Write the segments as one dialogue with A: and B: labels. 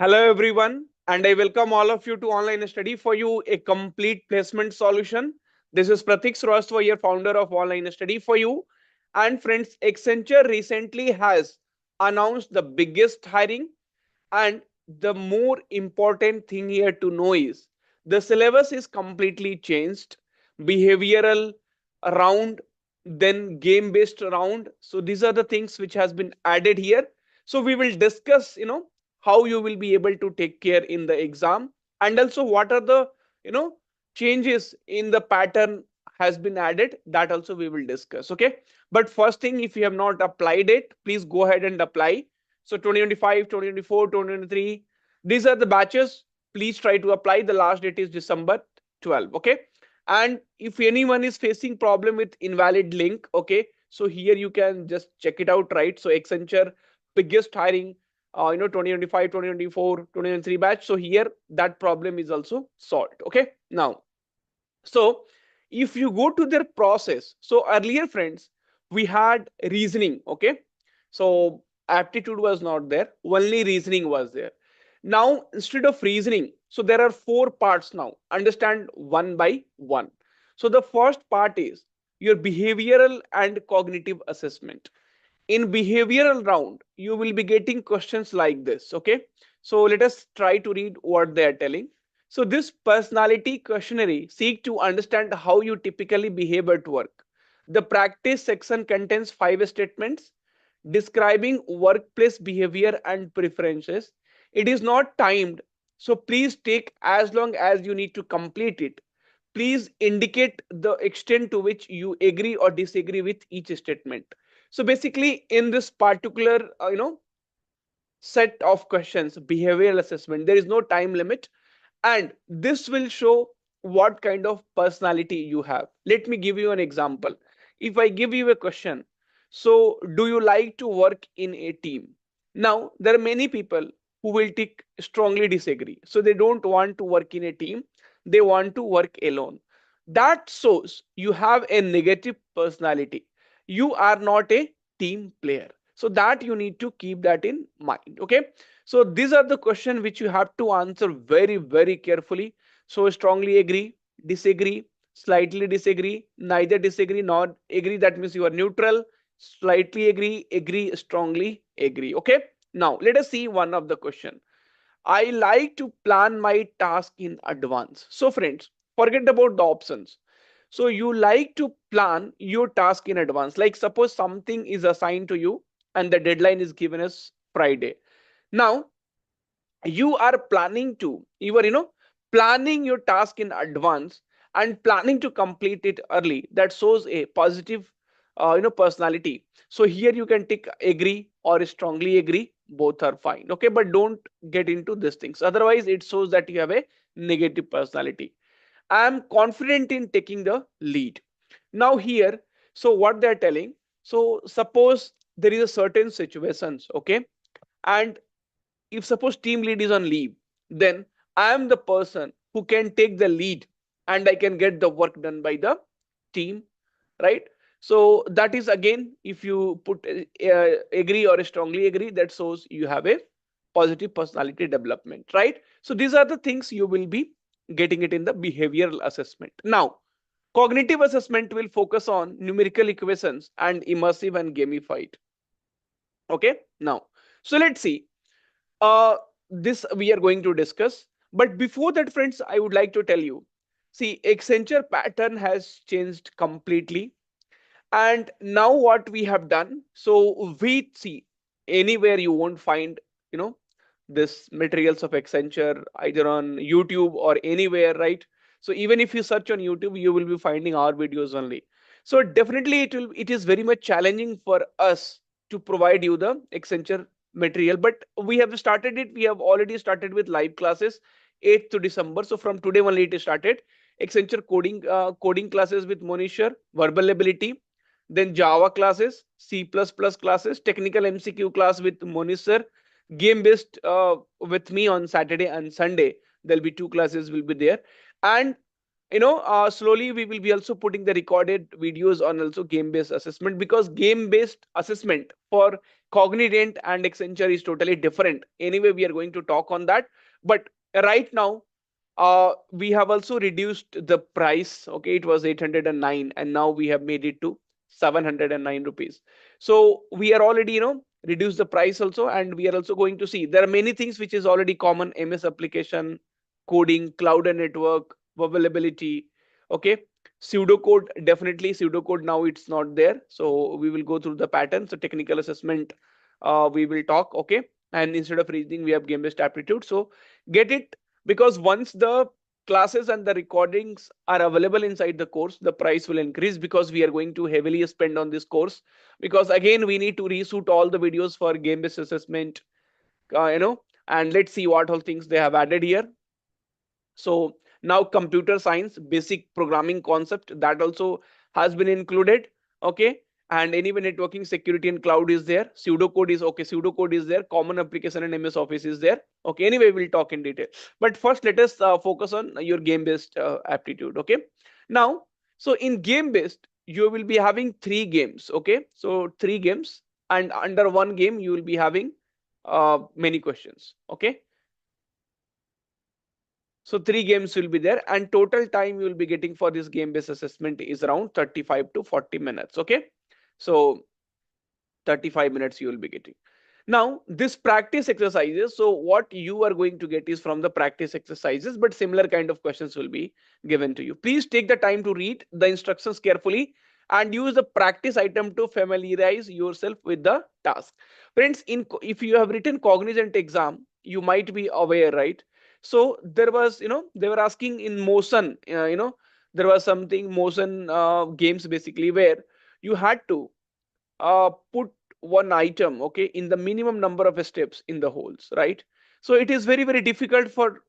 A: Hello everyone, and I welcome all of you to Online Study for You, a complete placement solution. This is Pratik Srivastava, your founder of Online Study for You. And friends, Accenture recently has announced the biggest hiring, and the more important thing here to know is the syllabus is completely changed. Behavioral round, then game based round. So these are the things which has been added here. So we will discuss, how you will be able to take care in the exam, and also what are the you know changes in the pattern has been added, that also we will discuss. Okay, but first thing, if you have not applied it, please go ahead and apply. So 2025, 2024, 2023, these are the batches. Please try to apply. The last date is December 12. Okay. And if anyone is facing problem with invalid link, okay, so here you can just check it out, right? So Accenture biggest hiring, 2025, 2024, 2023 batch. So here that problem is also solved. Okay. Now, so if you go to their process, so earlier friends, we had reasoning. Okay, so aptitude was not there, only reasoning was there. Now instead of reasoning, so there are four parts now. Understand one by one. So the first part is your behavioral and cognitive assessment. In behavioral round, you will be getting questions like this. Okay, so let us try to read what they are telling. So this personality questionnaire seek to understand how you typically behave at work. The practice section contains 5 statements describing workplace behavior and preferences. It is not timed, so please take as long as you need to complete it. Please indicate the extent to which you agree or disagree with each statement. So basically, in this particular, set of questions, behavioral assessment, there is no time limit, and this will show what kind of personality you have. Let me give you an example. If I give you a question, so do you like to work in a team? Now, there are many people who will take strongly disagree. So they don't want to work in a team, they want to work alone. That shows you have a negative personality. You are not a team player. So that you need to keep that in mind. Okay. So these are the questions which you have to answer very, very carefully. So strongly agree, disagree, slightly disagree, neither disagree nor agree. That means you are neutral. Slightly agree, agree, strongly agree. Okay. Now let us see one of the question. I like to plan my task in advance. So friends, forget about the options. So you like to plan your task in advance. Like suppose something is assigned to you and the deadline is given as Friday. Now you are planning to, planning your task in advance and planning to complete it early. That shows a positive, personality. So here you can tick agree or strongly agree. Both are fine. Okay, but don't get into these things. Otherwise, it shows that you have a negative personality. I am confident in taking the lead. Now here, so what they're telling. So suppose there is a certain situations. Okay, and if suppose team lead is on leave, then I am the person who can take the lead and I can get the work done by the team, right? So that is again, if you put agree or strongly agree, that shows you have a positive personality development, right? So these are the things you will be getting it in the behavioral assessment. Now, cognitive assessment will focus on numerical equations and immersive and gamified. Okay, now, so let's see, this we are going to discuss. But before that, friends, I would like to tell you, see, Accenture pattern has changed completely. And now what we have done, so we see anywhere you won't find, you know, this materials of Accenture either on YouTube or anywhere, right? So even if you search on YouTube, you will be finding our videos only. So definitely it is very much challenging for us to provide you the Accenture material, but we have started it. We have already started with live classes 8th to December. So from today only it is started. Accenture coding classes with Monisher, verbal ability, then Java classes, C++ classes, technical MCQ class with Monisher, game based with me on Saturday and Sunday. There'll be two classes will be there, and slowly we will be also putting the recorded videos on also game based assessment, because game based assessment for Cognidant and Accenture is totally different. Anyway, we are going to talk on that. But right now, we have also reduced the price. Okay, it was 809 and now we have made it to 709 rupees. So we are already, reduce the price also, and we are also going to see there are many things which is already common: MS application, coding, cloud and network, availability. Okay, pseudocode, definitely pseudocode now it's not there, so we will go through the pattern. So technical assessment, we will talk. Okay, and instead of reasoning we have game based aptitude. So get it, because once the classes and the recordings are available inside the course, the price will increase, because we are going to heavily spend on this course, because again we need to reshoot all the videos for game based assessment. And let's see what all things they have added here. So now computer science basic programming concept, that also has been included. Okay, and anyway networking, security and cloud is there. Pseudocode is okay, pseudocode is there. Common application and MS Office is there. Okay, anyway we'll talk in detail, but first let us focus on your game based aptitude. Okay, now, so in game based you will be having three games. Okay, so three games, and under one game you will be having many questions. Okay, so three games will be there, and total time you will be getting for this game based assessment is around 35 to 40 minutes. Okay, so 35 minutes you will be getting. Now this practice exercises, so what you are going to get is from the practice exercises, but similar kind of questions will be given to you. Please take the time to read the instructions carefully and use the practice item to familiarize yourself with the task. Friends, if you have written cognizant exam, you might be aware, right? So there was, they were asking in motion, there was something motion games basically, where you had to put one item, okay, in the minimum number of steps in the holes, right? So it is very difficult for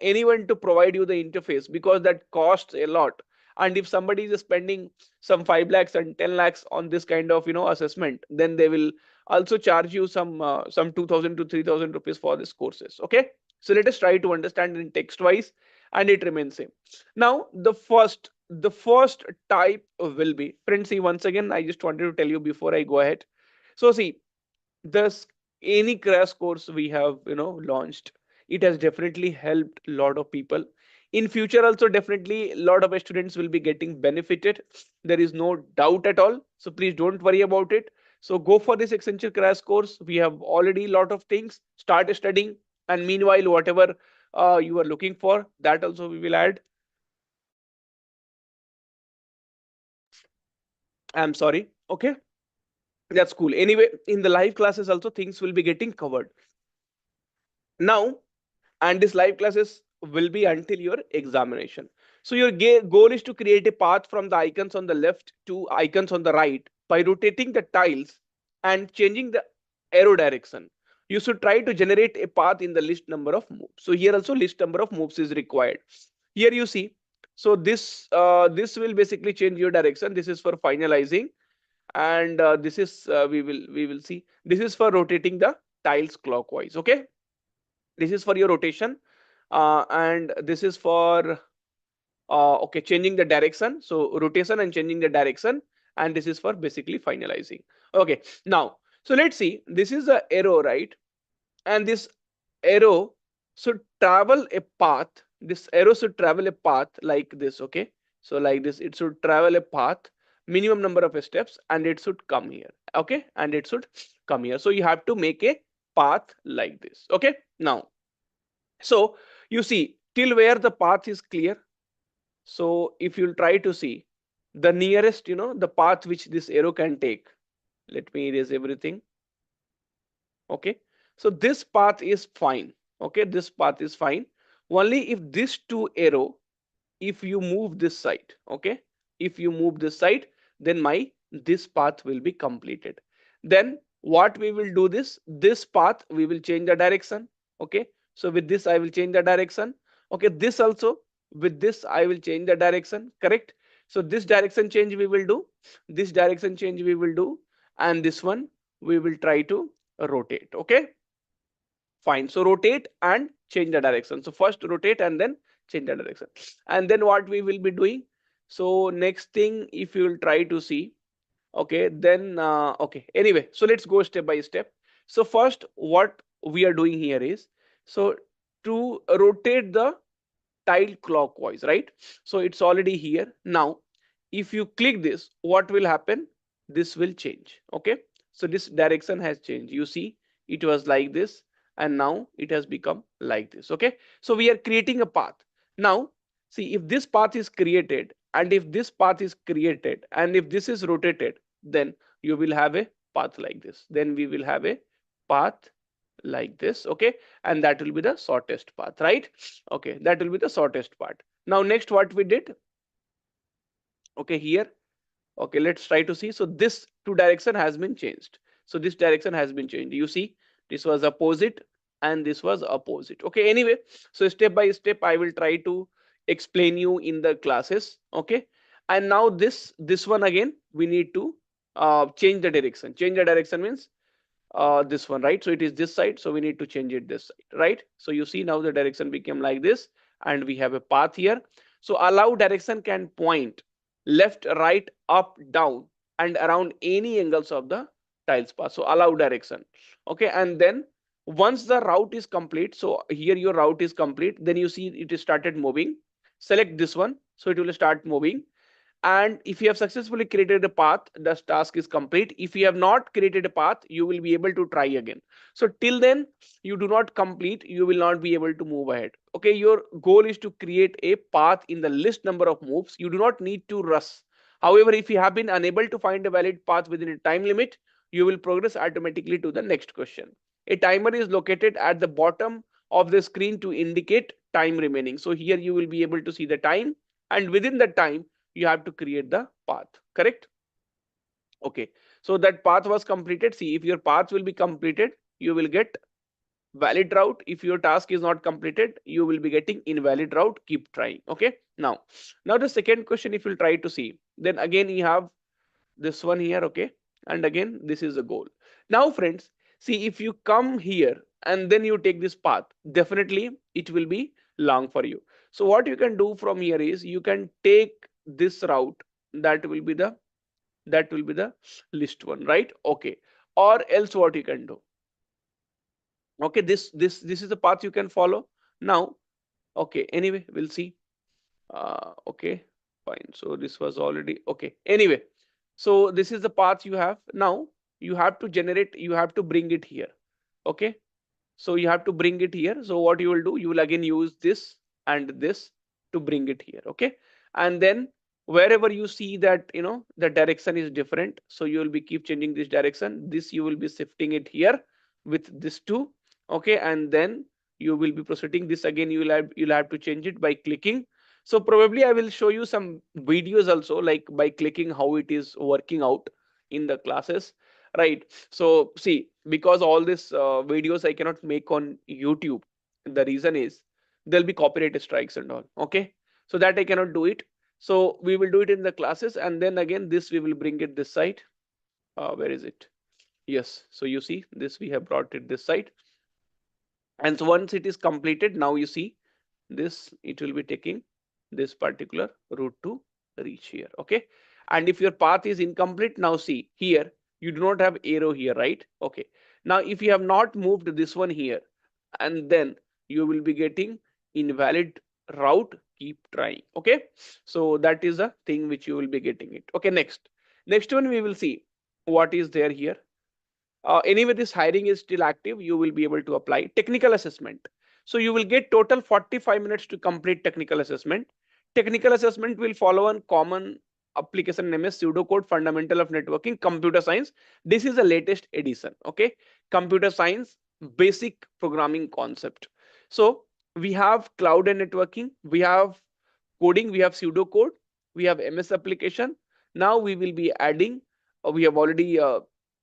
A: anyone to provide you the interface, because that costs a lot. And if somebody is spending some 5 lakhs and 10 lakhs on this kind of assessment, then they will also charge you some 2000 to 3000 rupees for these courses. Okay, so let us try to understand in text wise, and it remains same. Now the first type will be, friends, see, once again I just wanted to tell you before I go ahead. So see, this any crash course we have launched, it has definitely helped a lot of people. In future also definitely a lot of students will be getting benefited, there is no doubt at all. So please don't worry about it. So go for this Accenture crash course. We have already a lot of things, start studying, and meanwhile whatever you are looking for, that also we will add. I'm sorry. Okay, that's cool. Anyway, in the live classes also things will be getting covered now, and this live classes will be until your examination. So your goal is to create a path from the icons on the left to icons on the right by rotating the tiles and changing the arrow direction. You should try to generate a path in the list number of moves. So here also list number of moves is required. Here you see, so this will basically change your direction. This is for finalizing, and this is we will see, this is for rotating the tiles clockwise. Okay, this is for your rotation, and this is for okay, changing the direction. So rotation and changing the direction, and this is for basically finalizing. Okay, now, so let's see, this is the arrow, right? And this arrow should travel a path. This arrow should travel a path like this. Okay, so like this it should travel a path, minimum number of steps, and it should come here. Okay, and it should come here. So you have to make a path like this. Okay, now, so you see till where the path is clear. So if you'll try to see the nearest, the path which this arrow can take, let me erase everything. Okay, so this path is fine. Okay, this path is fine only if this two arrow, if you move this side. Okay, if you move this side, then my this path will be completed. Then what we will do, this path we will change the direction. Okay, so with this I will change the direction. Okay, this also, with this I will change the direction, correct? So this direction change we will do, this direction change we will do, and this one we will try to rotate. Okay, fine. So rotate and change the direction. So first rotate and then change the direction. And then what we will be doing, so next thing, if you will try to see, okay, then okay, anyway, so let's go step by step. So first what we are doing here is, so to rotate the tile clockwise, right? So it's already here. Now if you click this, what will happen? This will change. Okay, so this direction has changed. You see, it was like this and now it has become like this. Okay, so we are creating a path. Now see, if this path is created and if this path is created and if this is rotated, then you will have a path like this. Then we will have a path like this. Okay, and that will be the shortest path, right? Okay, that will be the shortest part. Now next what we did, okay, here, okay, let's try to see. So this two direction has been changed. So this direction has been changed. You see, this was opposite and this was opposite. Okay, anyway, so step by step I will try to explain you in the classes. Okay, and now this one again we need to change the direction. Change the direction means this one, right? So it is this side, so we need to change it this side, right? So you see now the direction became like this and we have a path here. So allow direction can point left, right, up, down and around any angles of the tiles path. So allow direction. Okay, and then once the route is complete, so here your route is complete, then you see it is started moving. Select this one, so it will start moving. And if you have successfully created a path, the task is complete. If you have not created a path, you will be able to try again. So till then you do not complete, you will not be able to move ahead. Okay, your goal is to create a path in the least number of moves. You do not need to rush. However, if you have been unable to find a valid path within a time limit, you will progress automatically to the next question. A timer is located at the bottom of the screen to indicate time remaining. So here you will be able to see the time, and within that time you have to create the path. Correct? Okay, so that path was completed. See, if your path will be completed, you will get valid route. If your task is not completed, you will be getting invalid route. Keep trying. Okay, now the second question, if you'll try to see, then again you have this one here. Okay, and again this is the goal. Now friends, see, if you come here and then you take this path, definitely it will be long for you. So what you can do from here is you can take this route, that will be the least one, right? Okay, or else what you can do, okay, this is the path you can follow. Now okay, anyway, we'll see. Okay, fine, so this was already okay. Anyway, so this is the path you have. Now you have to generate, you have to bring it here. Okay, so you have to bring it here. So what you will do, you will again use this and this to bring it here. Okay, and then wherever you see that the direction is different, so you will be keep changing this direction. This you will be shifting it here with this two. Okay, and then you will be proceeding this again. You'll have to change it by clicking. So probably I will show you some videos also, like by clicking, how it is working out in the classes, right? So see, because all these videos I cannot make on YouTube. The reason is there'll be copyright strikes and all. Okay, so that I cannot do it. So we will do it in the classes, and then again this we will bring it this side. Where is it? Yes, so you see this we have brought it this side, and so once it is completed, now you see this, it will be taking this particular route to reach here. Okay, and if your path is incomplete, now see here you do not have arrow here, right? Okay, now if you have not moved this one here, and then you will be getting invalid route. Keep trying. Okay, so that is the thing which you will be getting it. Okay, next one we will see what is there here. Anyway, this hiring is still active. You will be able to apply technical assessment. So you will get total 45 minutes to complete technical assessment. Technical assessment will follow on common application name as pseudocode fundamental of networking computer science. This is the latest edition. Okay, computer science basic programming concept. So we have cloud and networking, we have coding, we have pseudocode, we have MS application. Now we will be adding, we have already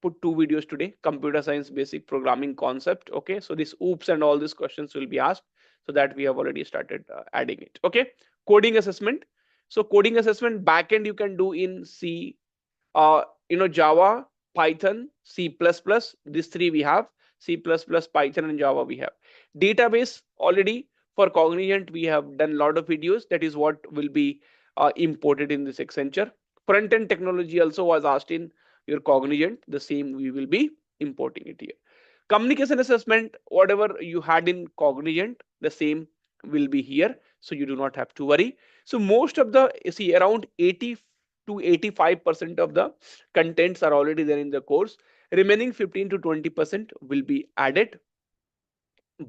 A: put two videos today, computer science basic programming concept. Okay, so this oops and all these questions will be asked, so that we have already started adding it. Okay, coding assessment. So coding assessment backend you can do in C, Java, Python, C++. These three we have: C++, Python and Java we have. Database already For Cognizant, we have done a lot of videos. That is what will be imported in this Accenture. Front end technology also was asked in your Cognizant. The same we will be importing it here. Communication assessment, whatever you had in Cognizant, the same will be here. So you do not have to worry. So most of the, you see, around 80 to 85% of the contents are already there in the course. Remaining 15 to 20% will be added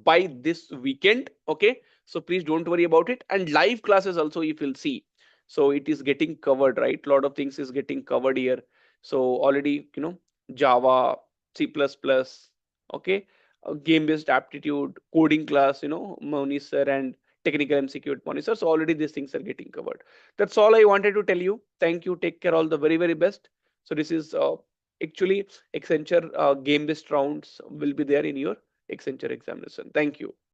A: by this weekend. Okay, so please don't worry about it. And live classes also, if you'll see, so it is getting covered, right? A lot of things is getting covered here. So already, Java, C++, okay, game based aptitude, coding class, Moni sir, and technical MCQ at Moni sir. So already these things are getting covered. That's all I wanted to tell you. Thank you, take care, all the very very best. So this is actually Accenture game based rounds will be there in your Accenture examination. Thank you.